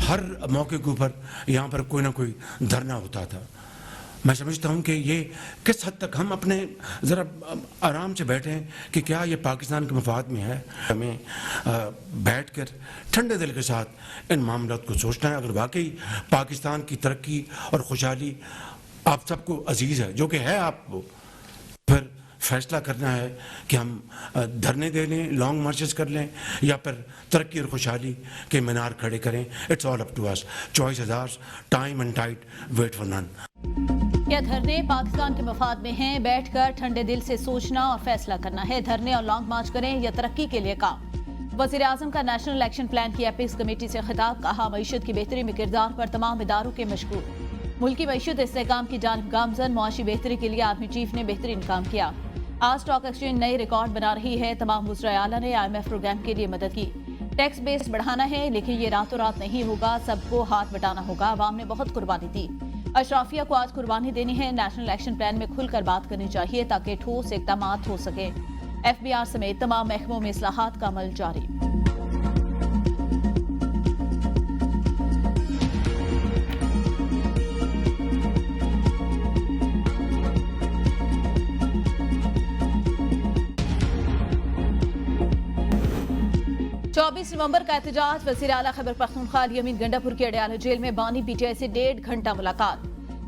हर मौके के ऊपर यहाँ पर कोई ना कोई धरना होता था। मैं समझता हूँ कि ये किस हद तक हम अपने ज़रा आराम से बैठें कि क्या ये पाकिस्तान के मफाद में है। हमें बैठकर ठंडे दिल के साथ इन मामलों को सोचना है। अगर वाकई पाकिस्तान की तरक्की और खुशहाली आप सबको अजीज़ है, जो कि है आपको, फिर फैसला करना है कि हम धरने दे लें, लॉन्ग मार्चेस कर लें, या फिर तरक्की और खुशहाली के मीनार खड़े करें। It's all up to us. Choice is ours, time and tide, wait for none. क्या धरने पाकिस्तान के मफाद में हैं? बैठकर ठंडे दिल से सोचना और फैसला करना है। धरने और लॉन्ग मार्च करें या तरक्की के लिए काम। वज़ीर आज़म का नेशनल एक्शन प्लान की एपिक्स कमेटी से खिताब। कहा, मईशत की बेहतरी में किरदार पर तमाम इदारों के मशगूल। मुल्की मईशत इस्तेहकाम की जानिब गामजन। मुआशी बेहतरी के लिए आर्मी चीफ ने बेहतरीन काम किया। आज स्टॉक एक्सचेंज नए रिकॉर्ड बना रही है। तमाम वज़राए आला ने IMF प्रोग्राम के लिए मदद की। टैक्स बेस बढ़ाना है, लेकिन ये रातों रात नहीं होगा। सबको हाथ बटाना होगा। अवाम ने बहुत कुर्बानी दी। अशराफिया को आज कुर्बानी देनी है। नेशनल एक्शन प्लान में खुलकर बात करनी चाहिए ताकि ठोस इक़दाम हो सके। FBR समेत तमाम महकमों में इस्लाहात का अमल जारी। 24 नवंबर का एहतजाज। वज़ीर आला खैबर पख्तूनख्वा अली अमीन गंडापुर के अडयाला जेल में बानी PTI से 1.5 घंटा मुलाकात।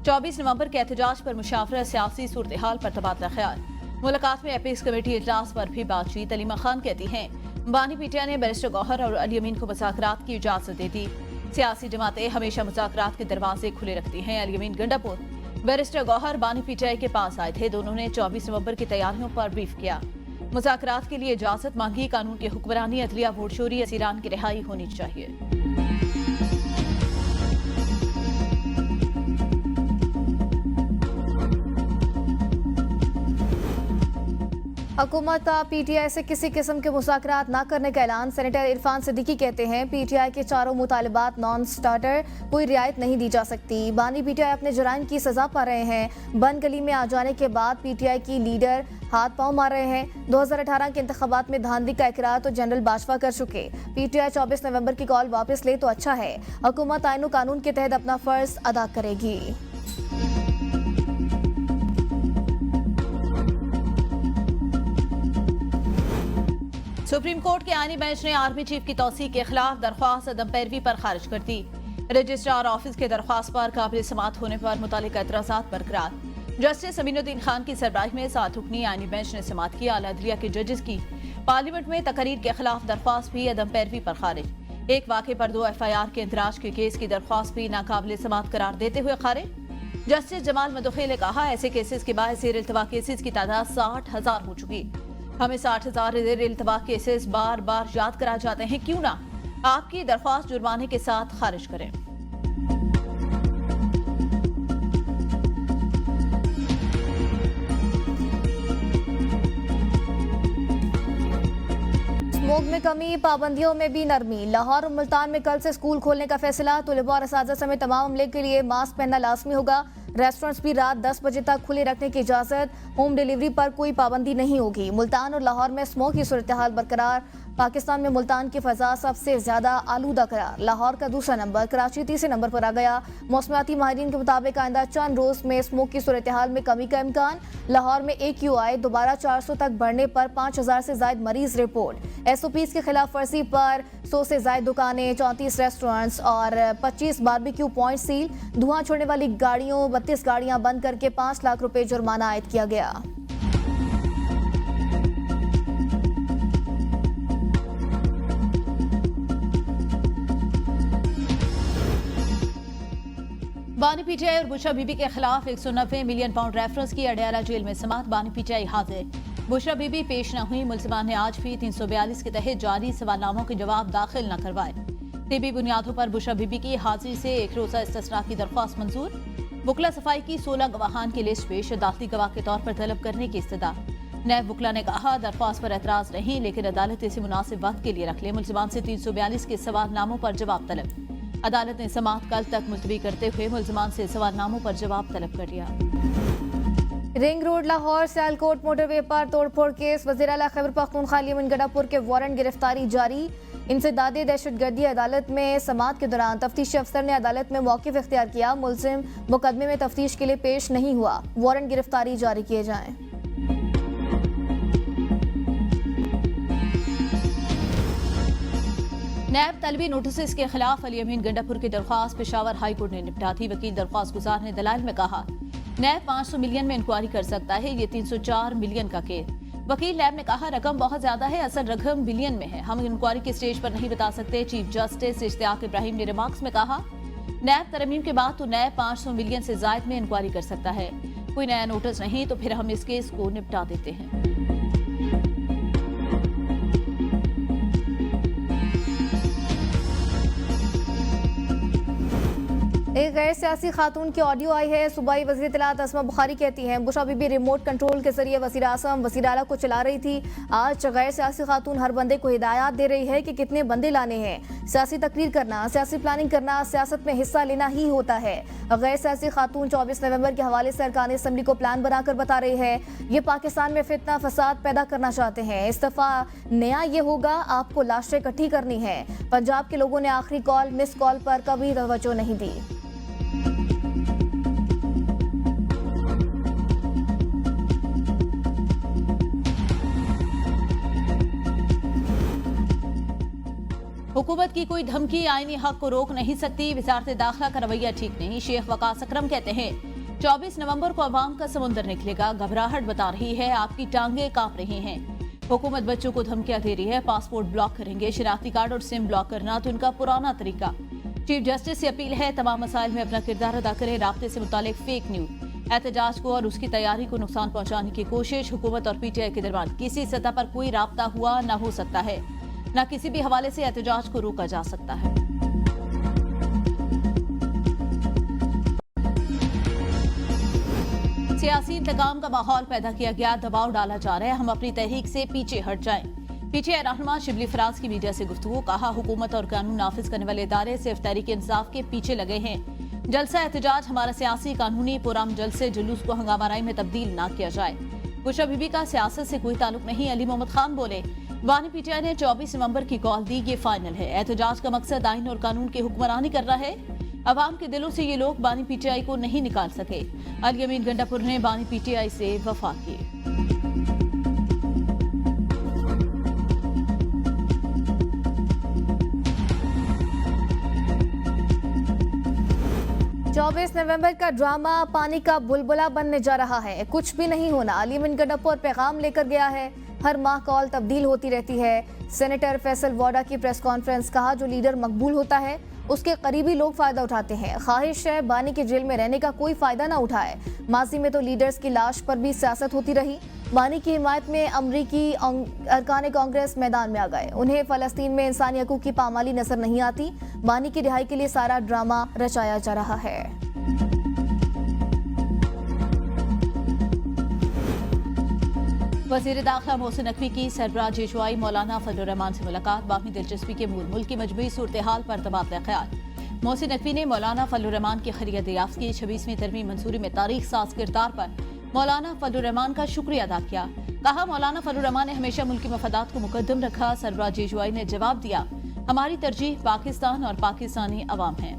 24 नवंबर के एहतजाज पर मुशावरत, सियासी सूरत हाल पर तबादला ख्याल। मुलाकात में एपिक्स कमेटी इजलास पर भी बातचीत। अलीमा खान कहती हैं, बानी PTI ने बैरिस्टर गौहर और अली अमीन को मुज़ाकरात की इजाजत दे दी। सियासी जमातें हमेशा मुज़ाकरात के दरवाजे खुले रखती हैं। अली अमीन गंडापुर, बैरिस्टर गौहर बानी PTI के पास आए थे। दोनों ने 24 नवंबर की तैयारियों पर ब्रीफ किया। मुज़ाकरात के लिए इजाजत मांगी। कानून की हुक्मरानी, अदलिया, वोट चोरी, असीरान की रिहाई होनी चाहिए। हुकूमत का PTI से किसी किस्म के मुज़ाकरात न करने का ऐलान। सेनेटर इरफान सिद्दीकी कहते हैं, PTI के चारों मुतालबात नॉन स्टार्टर, कोई रियायत नहीं दी जा सकती। बानी PTI अपने जुराइम की सजा पा रहे हैं। बंद गली में आ जाने के बाद PTI की लीडर हाथ पांव मार रहे हैं। 2018 के इंतखाबात में धांधली का इकरार तो जनरल बाजवा कर चुके। PTI 24 नवंबर की कॉल वापस ले तो अच्छा है। हुकूमत आईन और कानून के तहत अपना फर्ज अदा करेगी। सुप्रीम कोर्ट के आईनी बेंच ने आर्मी चीफ की तौसीक के खिलाफ दरख्वास्त अदम पैरवी पर खारिज कर दी। रजिस्ट्रार ऑफिस के दरख्वास्त पर काबिल समात होने पर मुतालिका एतराज़ात बरकरार। जस्टिस अमीनुद्दीन खान की सरबराही में 7 रुकनी आईनी बेंच ने समात किया। आला अदलिया के जजेस की पार्लियामेंट में तकरीर के खिलाफ दरख्वास्त भी अदम पैरवी पर खारिज। एक वाक़े पर 2 FIR के इंदराज के केस की दरख्वास्त भी नाकाबिल समात करार देते हुए खारिज। जस्टिस जमाल मदुखी ने कहा, ऐसे केसेस के बायस ज़ेर इल्तवा केसेस की तादाद 60,000 हो चुकी। हमें 60,000 ज़ेर इल्तवा केसेस बार बार याद कराए जाते हैं। क्यों ना आपकी दरख्वास्त जुर्माने के साथ खारिज करें। स्मोक में कमी, पाबंदियों में भी नरमी। लाहौर और मुल्तान में कल से स्कूल खोलने का फैसला। तलबा और असातिज़ा समेत तमाम अमले के लिए मास्क पहनना लाजमी होगा। रेस्टोरेंट्स भी रात 10 बजे तक खुले रखने की इजाज़त। होम डिलीवरी पर कोई पाबंदी नहीं होगी। मुल्तान और लाहौर में स्मोक की सूरत हाल बरकरार। पाकिस्तान में मुल्तान की फ़ज़ा सबसे ज़्यादा आलूदा करार। लाहौर का दूसरा नंबर, कराची तीसरे नंबर पर आ गया। मौसमियाती माहिरीन के मुताबिक आइंदा चंद रोज़ में स्मोक की सूरत हाल में कमी का इम्कान। लाहौर में AQI दोबारा 400 तक बढ़ने पर 5,000 से ज़ायद मरीज रिपोर्ट। SOPs की खिलाफ वर्जी पर 100 से ज़ायद दुकानें, 34 रेस्टोरेंट्स और 25 बारबेक्यू पॉइंट सील। धुआं छोड़ने वाली गाड़ियों 32 गाड़ियां बंद करके 5 लाख रुपए जुर्माना आयद किया गया। बानी PTI और बुशरा बीबी के खिलाफ 190 मिलियन पाउंड रेफरेंस की अडयाला जेल में समात। बानी PTI हाजिर, बुशरा बीबी पेश न हुई। मुल्जिमान ने आज भी 342 के तहत जारी सवालनामों के जवाब दाखिल न करवाए। तिबी बुनियादों पर बुशरा बीबी की हाजिरी से 1 रोज़ा इस्तिस्ना की दरख्वास्त मंजूर। वुकला सफाई की 16 गवाहान की लिस्ट पेश, अदालती गवाह के तौर पर तलब करने की इस्तदा। नैब वुकला ने कहा, दरख्वास्त पर एतराज नहीं, लेकिन अदालत इसे मुनासिब वक्त के लिए रख ले। मुल्जिमान से 342 के सवालनामों पर जवाब तलब। अदालत ने समात कल तक मुलतवी करते हुए मुल्जिमान से सवालनामों पर जवाब तलब कर लिया। Ring road Lahore Sialkot motorway पर तोड़फोड़ केस। वज़ीर आला खैबर पख्तूनख्वा अली अमीन गंडापुर के वारंट गिरफ्तारी जारी। इंसदादी दहशतगर्दी अदालत में समाअत के दौरान तफ्तीशी अफसर ने अदालत में मौक़िफ़ इख्तियार किया। मुलजिम मुकदमे में तफ्तीश के लिए पेश नहीं हुआ, वारंट गिरफ्तारी जारी किए जाएं। नैब तलबी नोटिस के खिलाफ अली अमीन गंडापुर की दरख्वास्त पेशावर हाई कोर्ट ने निपटा दी। वकील दरख्वास्त गुजार ने दलाइल में कहा नैब 500 मिलियन में इंक्वायरी कर सकता है, ये 304 मिलियन का केस। वकील नैब ने कहा रकम बहुत ज्यादा है, असल रकम बिलियन में है, हम इंक्वायरी के स्टेज पर नहीं बता सकते। चीफ जस्टिस इश्तियाक इब्राहिम ने रिमार्क्स में कहा नैब तरमीम के बाद तो नैब 500 मिलियन से जायद में इंक्वायरी कर सकता है, कोई नया नोटिस नहीं तो फिर हम इस केस को निपटा देते हैं। एक गैर सियासी खातून की ऑडियो आई है। सूबाई वज़ीर इत्तलात अस्मा बुखारी कहती हैं बुशरा बीबी रिमोट कंट्रोल के जरिए वज़ीर आज़म वज़ीर आला को चला रही थी। आज गैर सियासी खातून हर बंदे को हिदायत दे रही है कि कितने बंदे लाने हैं। सियासी तकरीर करना, सियासी प्लानिंग करना, सियासत में हिस्सा लेना ही होता है। गैर सियासी खातून 24 नवंबर के हवाले से अरकान असम्बली को प्लान बनाकर बता रही है ये पाकिस्तान में फितना फसाद पैदा करना चाहते हैं। इस दफा नया ये होगा आपको लाशें इकट्ठी करनी है। पंजाब के लोगों ने आखिरी कॉल मिस कॉल पर कभी तवज्जो नहीं दी। हुकूमत की कोई धमकी आईनी हक को रोक नहीं सकती। वजारत दाखिला का रवैया ठीक नहीं। शेख वकास अकरम कहते हैं 24 नवंबर को अवाम का समुंदर निकलेगा। घबराहट बता रही है, आपकी टांगें कांप रही हैं। हुकूमत बच्चों को धमकियां दे रही है, पासपोर्ट ब्लॉक करेंगे। शनाख्ती कार्ड और सिम ब्लॉक करना तो इनका पुराना तरीका। चीफ जस्टिस से अपील है तमाम मसाइल में अपना किरदार अदा करें। राब्ते से मुतालिक फेक न्यूज, एहतजाज को और उसकी तैयारी को नुकसान पहुंचाने की कोशिश। हुकूमत और PTI के दरमियान किसी सतह पर कोई राब्ता हुआ न हो सकता है, न किसी भी हवाले से एहतजाज को रोका जा सकता है। सियासी इंतकाम का माहौल पैदा किया गया, दबाव डाला जा रहा है, हम अपनी तहरीक से पीछे हट जाएं। PTI रहनुमा शिबली फराज की मीडिया से गुफ्तगू, कहा हुकूमत और कानून नाफिज करने वाले इदारे सिर्फ तहरीक इंसाफ के पीछे लगे हैं। जलसा एहतजाज हमारा सियासी कानूनी पुराम जलसे जुलूस को हंगामाराई में तब्दील ना किया जाए। बुशरा बीबी का सियासत से कोई ताल्लुक नहीं। अली मोहम्मद खान बोले बानी PTI ने 24 नवंबर की कॉल दी, ये फाइनल है। एहतजाज का मकसद आइन और कानून की हुक्मरानी करना है। अवाम के दिलों से ये लोग बानी PTI को नहीं निकाल सके। अली अमीन गंडापुर ने बानी PTI से वफा की। चौबीस नवंबर का ड्रामा पानी का बुलबुला बनने जा रहा है। कुछ भी नहीं होना। अली अमीन गंडापुर पैगाम लेकर गया है। हर माह कॉल तब्दील होती रहती है। सेनेटर फैसल वाडा की प्रेस कॉन्फ्रेंस, कहा जो लीडर मकबूल होता है उसके करीबी लोग फायदा उठाते हैं। ख्वाहिश है बानी के जेल में रहने का कोई फायदा ना उठाए। माजी में तो लीडर्स की लाश पर भी सियासत होती रही। बानी की हिमायत में अमरीकी अरकान कांग्रेस मैदान में आ गए। उन्हें फलस्तीन में इंसानी हकूक की पामाली नजर नहीं आती। बानी की रिहाई के लिए सारा ड्रामा रचाया जा रहा है। वज़ीर दाखिला मोहसिन नकवी की सरबराह जेशवाई मौलाना फजल रहमान से मुलाकात। बामी दिलचस्पी के मूल मुल्क की मजमूई सूरत हाल पर तबादला ख्याल। मोहसिन नकवी ने मौलाना फजल रहमान की खैरियत दरियाफ्त की। 26वीं तरमीम मंसूरी में तारीख साज किरदार पर मौलाना फजल रहमान का शुक्रिया अदा किया। कहा मौलाना फजल रहमान ने हमेशा मुल्क की मफादात को मुकद्दम रखा। सरबराह जेशवाई ने जवाब दिया हमारी तरजीह पाकिस्तान और पाकिस्तानी अवाम है।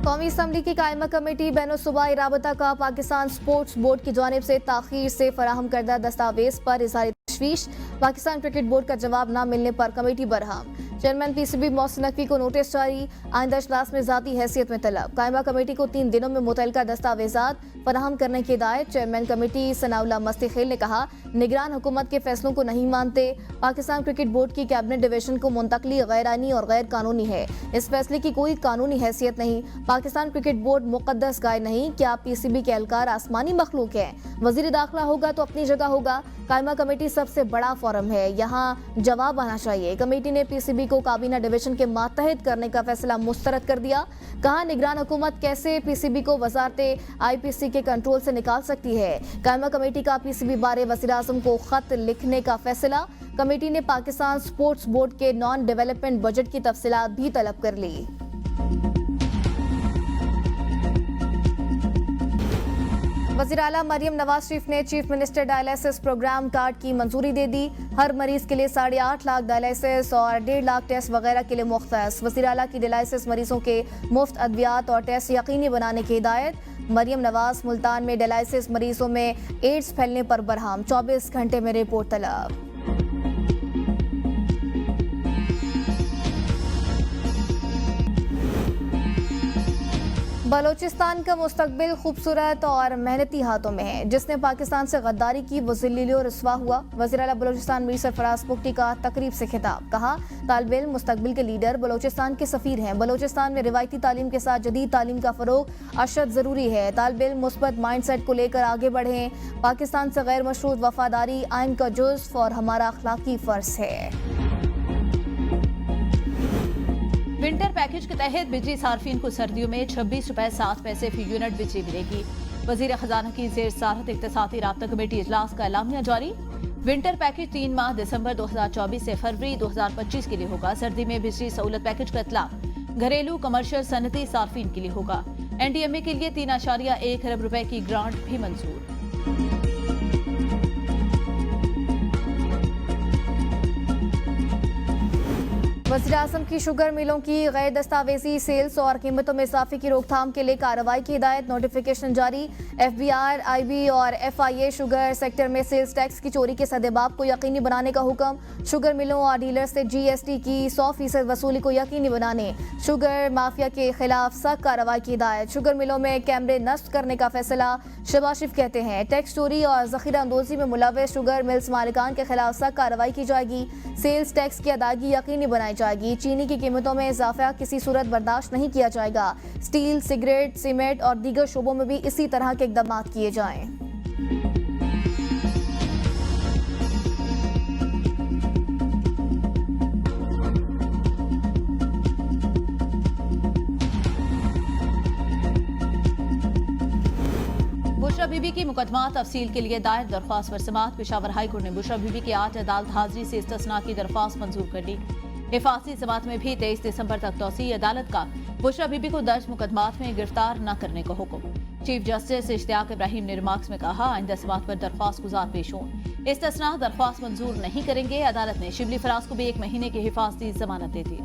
कौमी असम्बली की कायमा कमेटी बैनुल-सूबाई राबता का पाकिस्तान स्पोर्ट्स बोर्ड की जानिब से ताखीर से फराहम करदा दस्तावेज पर इज़हार तशवीश। पाकिस्तान क्रिकेट बोर्ड का जवाब न मिलने पर committee Barham. Chairman PCB Mohsin Naqvi को नोटिस जारी। आइंदा इजलास में ज़ाती हैसियत में तलब। कायमा कमेटी को 3 दिनों में मुतल्लिका दस्तावेजात फराहम करने की हिदायत। चेयरमैन कमेटी सनाउल्लाह मस्ती-खेल ने कहा निगरान हुकूमत के फैसलों को नहीं मानते। पाकिस्तान क्रिकेट बोर्ड की कैबिनेट डिवीजन को मुंतकली गैर आइनी और गैर कानूनी है। इस फैसले की कोई कानूनी हैसियत नहीं। पाकिस्तान क्रिकेट बोर्ड मुकद्दस गाय नहीं। क्या PCB के एहलकार आसमानी मखलूक है? वजीर दाखिला होगा तो अपनी जगह होगा। कायमा कमेटी सबसे बड़ा फोरम है, यहाँ जवाब आना चाहिए। कमेटी ने PCB को काबीना डिवीजन के मातहत करने का फैसला मुस्तरद कर दिया। कहा निगरान हुकूमत कैसे PCB को वजारत IPC के कंट्रोल से निकाल सकती है। कायमा कमेटी का PCB बारे वज़ीर आज़म को खत लिखने का फैसला। कमेटी ने पाकिस्तान स्पोर्ट्स बोर्ड के नॉन डेवलपमेंट बजट की तफसीलात भी तलब कर ली। वज़ीर आला मरियम नवाज शरीफ ने chief minister dialysis programme card की मंजूरी दे दी। हर मरीज के लिए 8.5 लाख डायलिसिस और 1.5 लाख टेस्ट वगैरह के लिए मुख्तस। वज़ीर आला की डायलिसिस मरीजों के मुफ्त अद्वियात और टेस्ट यकीनी बनाने की हिदायत। मरियम नवाज मुल्तान में डायलिसिस मरीजों में एड्स फैलने पर बरहम, 24 घंटे में रिपोर्ट तलब। बलोचिस्तान का मुस्तकबिल खूबसूरत और मेहनती हाथों में है। जिसने पाकिस्तान से गद्दारी की वो ज़िल्ली और रुस्वा हुआ। वज़ीर आला बलोचिस्तान मीर सरफराज पुख्ती का तकरीब से खिताब। कहा, तालिब इल्म मुस्तकबिल के लीडर बलोचिस्तान के सफ़ीर हैं। बलोचिस्तान में रिवायती तालीम के साथ जदीद तालीम का फ़रोग अशद ज़रूरी है। तालिब इल्म मुस्बत माइंड सेट को लेकर आगे बढ़ें। पाकिस्तान से गैर मशरूत वफादारी आइन का जुज़्व और हमारा अखलाकी फ़र्ज है। विंटर पैकेज के तहत बिजली सार्फिन को सर्दियों में 26 रुपए 7 पैसे फी यूनिट बिजली मिलेगी। वजीर खजाना की जेर सदारत इख्तिसासी राब्ता कमेटी इजलास का एलामिया जारी। विंटर पैकेज 3 माह दिसंबर 2024 से फरवरी 2025 के लिए होगा। सर्दी में बिजली सहूलत पैकेज का इतलाक घरेलू कमर्शियल सनती सार्फिन के लिए होगा। NDMA के लिए 3.1 अरब रुपए की ग्रांट भी मंजूर। वज़ीर-ए-आज़म की शुगर मिलों की गैर दस्तावेजी सेल्स और कीमतों में इजाफे की रोकथाम के लिए कार्रवाई की हिदायत। नोटिफिकेशन जारी। FBR, IB और FIA शुगर सेक्टर में सेल्स टैक्स की चोरी के सदेबाब को यकीनी बनाने का हुक्म। शुगर मिलों और डीलर्स से GST की 100% वसूली को यकीनी बनाने। शुगर माफिया के खिलाफ सख्त कार्रवाई की हिदायत। शुगर मिलों में कैमरे नस्ब करने का फैसला। शहबाज शरीफ कहते हैं, टैक्स चोरी और जखीरा अंदोजी में मुलव्वस शुगर मिल्स मालिकान के खिलाफ सख्त कार्रवाई की जाएगी। सेल्स टैक्स की अदायगी यकीनी बनाई जाएगी। चीनी की कीमतों में इजाफा किसी सूरत बर्दाश्त नहीं किया जाएगा। स्टील, सिगरेट, सीमेंट और दीगर शोबों में भी इसी तरह के इक़दाम किए जाएं। बुशरा बीबी की मुकदमा तफसील के लिए दायर दरख्वास्त पर समाअत। पेशावर हाई कोर्ट ने बुशरा बीबी की 8 अदालत हाजिरी से इस्तिस्ना की दरख्वास्त मंजूर कर दी। हिफाजती समाअत में भी 23 दिसंबर तक तौसी। अदालत का बुशरा बीबी को दर्ज मुकदमात में गिरफ्तार न करने का हुक्म। चीफ जस्टिस इश्तियाक इब्राहिम ने रिमार्क्स में कहा, आइंदा समाअत पर दरख्वास्त गुजार पेश हों। इस्तिस्ना दरख्वास्त मंजूर नहीं करेंगे। अदालत ने शिबली फराज को भी 1 महीने की हिफाजती जमानत दे दी।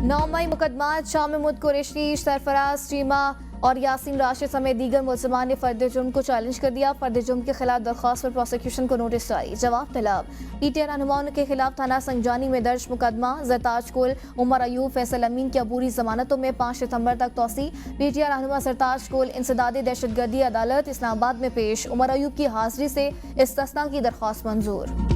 9 मई मुकदमात शाम महमूद कुरैशी, सरफराज चीमा और यासीन राशिद समेत दीगर मुलजमान ने फर्द जुर्म को चैलेंज कर दिया। फर्द जुर्म के खिलाफ दरख्वास्त पर प्रोसिक्यूशन को नोटिस जारी। जवाब तलब। PTI रहनुमाओं के खिलाफ थाना संजानी में दर्ज मुकदमा। जरताज कुल, उमर अयूब, फैसल अमीन की अबूरी जमानतों में 5 सितंबर तक तौसी। PTI रहनुमा सरताज कुल इंसदादी दहशतगर्दी अदालत इस्लामाबाद में पेश। उमर अयूब की हाजिरी से इस्तिस्ना की दरख्वास्त मंजूर।